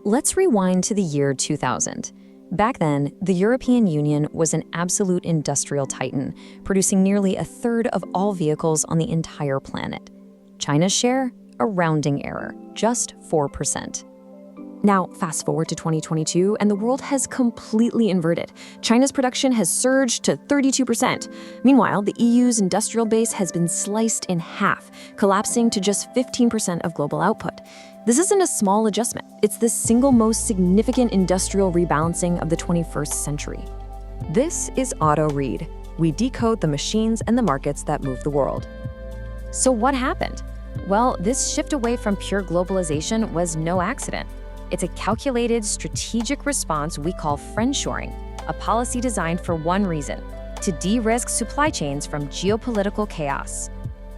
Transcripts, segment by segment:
Let's rewind to the year 2000. Back then, the European Union was an absolute industrial titan, producing nearly a third of all vehicles on the entire planet. China's share? A rounding error, just 4%. Now, fast forward to 2022, and the world has completely inverted. China's production has surged to 32%. Meanwhile, the EU's industrial base has been sliced in half, collapsing to just 15% of global output. This isn't a small adjustment. It's the single most significant industrial rebalancing of the 21st century. This is Auto Read. We decode the machines and the markets that move the world. So what happened? Well, this shift away from pure globalization was no accident. It's a calculated, strategic response we call Friendshoring, a policy designed for one reason: to de-risk supply chains from geopolitical chaos.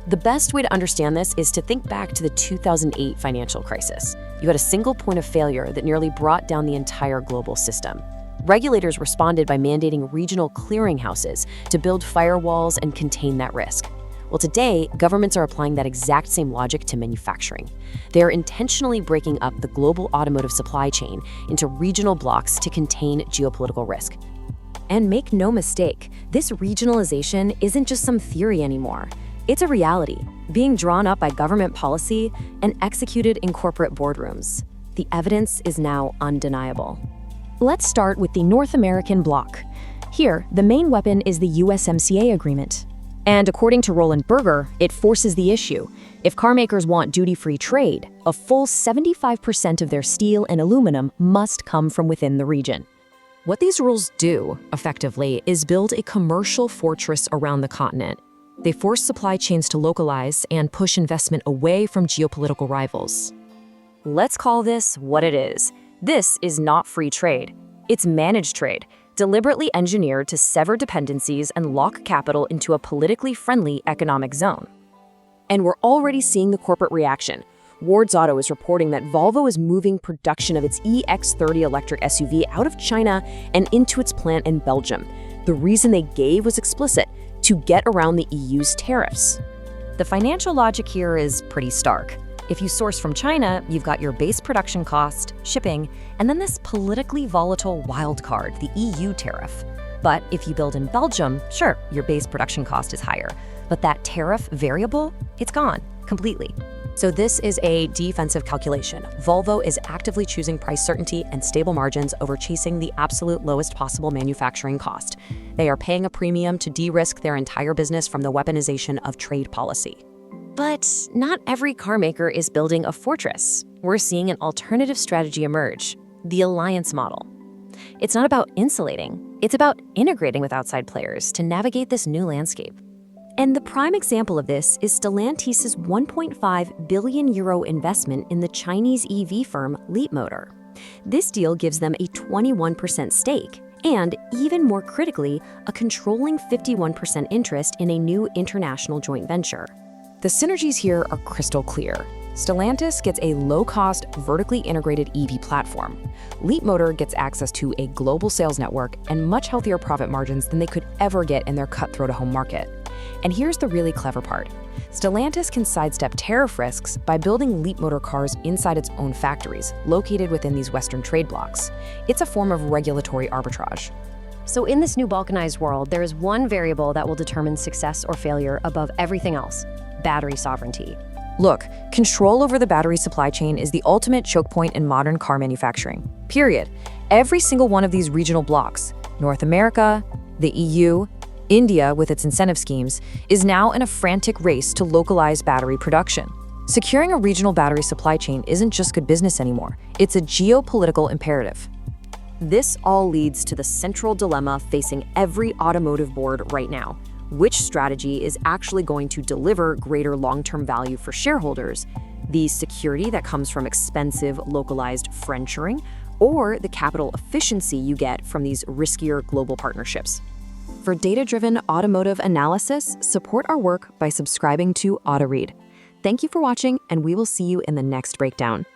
The best way to understand this is to think back to the 2008 financial crisis. You had a single point of failure that nearly brought down the entire global system. Regulators responded by mandating regional clearinghouses to build firewalls and contain that risk. Well, today, governments are applying that exact same logic to manufacturing. They are intentionally breaking up the global automotive supply chain into regional blocks to contain geopolitical risk. And make no mistake, this regionalization isn't just some theory anymore. It's a reality, being drawn up by government policy and executed in corporate boardrooms. The evidence is now undeniable. Let's start with the North American bloc. Here, the main weapon is the USMCA agreement. And according to Roland Berger, it forces the issue. If carmakers want duty-free trade, a full 75% of their steel and aluminum must come from within the region. What these rules do, effectively, is build a commercial fortress around the continent. They force supply chains to localize and push investment away from geopolitical rivals. Let's call this what it is. This is not free trade. It's managed trade, deliberately engineered to sever dependencies and lock capital into a politically friendly economic zone. And we're already seeing the corporate reaction. Ward's Auto is reporting that Volvo is moving production of its EX30 electric SUV out of China and into its plant in Belgium. The reason they gave was explicit: to get around the EU's tariffs. The financial logic here is pretty stark. If you source from China, you've got your base production cost, shipping, and then this politically volatile wild card, the EU tariff. But if you build in Belgium, sure, your base production cost is higher. But that tariff variable, it's gone completely. So this is a defensive calculation. Volvo is actively choosing price certainty and stable margins over chasing the absolute lowest possible manufacturing cost. They are paying a premium to de-risk their entire business from the weaponization of trade policy. But not every car maker is building a fortress. We're seeing an alternative strategy emerge: the alliance model. It's not about insulating, it's about integrating with outside players to navigate this new landscape. And the prime example of this is Stellantis' 1.5 billion euro investment in the Chinese EV firm Leapmotor. This deal gives them a 21% stake, and even more critically, a controlling 51% interest in a new international joint venture. The synergies here are crystal clear. Stellantis gets a low-cost, vertically integrated EV platform. Leapmotor gets access to a global sales network and much healthier profit margins than they could ever get in their cutthroat-home market. And here's the really clever part. Stellantis can sidestep tariff risks by building Leapmotor cars inside its own factories, located within these Western trade blocs. It's a form of regulatory arbitrage. So in this new balkanized world, there is one variable that will determine success or failure above everything else: battery sovereignty. Look, control over the battery supply chain is the ultimate choke point in modern car manufacturing. Period. Every single one of these regional blocs, North America, the EU, India with its incentive schemes, is now in a frantic race to localize battery production. Securing a regional battery supply chain isn't just good business anymore. It's a geopolitical imperative. This all leads to the central dilemma facing every automotive board right now. Which strategy is actually going to deliver greater long-term value for shareholders? The security that comes from expensive, localized friendshoring, or the capital efficiency you get from these riskier global partnerships? For data-driven automotive analysis, support our work by subscribing to AutoRead. Thank you for watching, and we will see you in the next breakdown.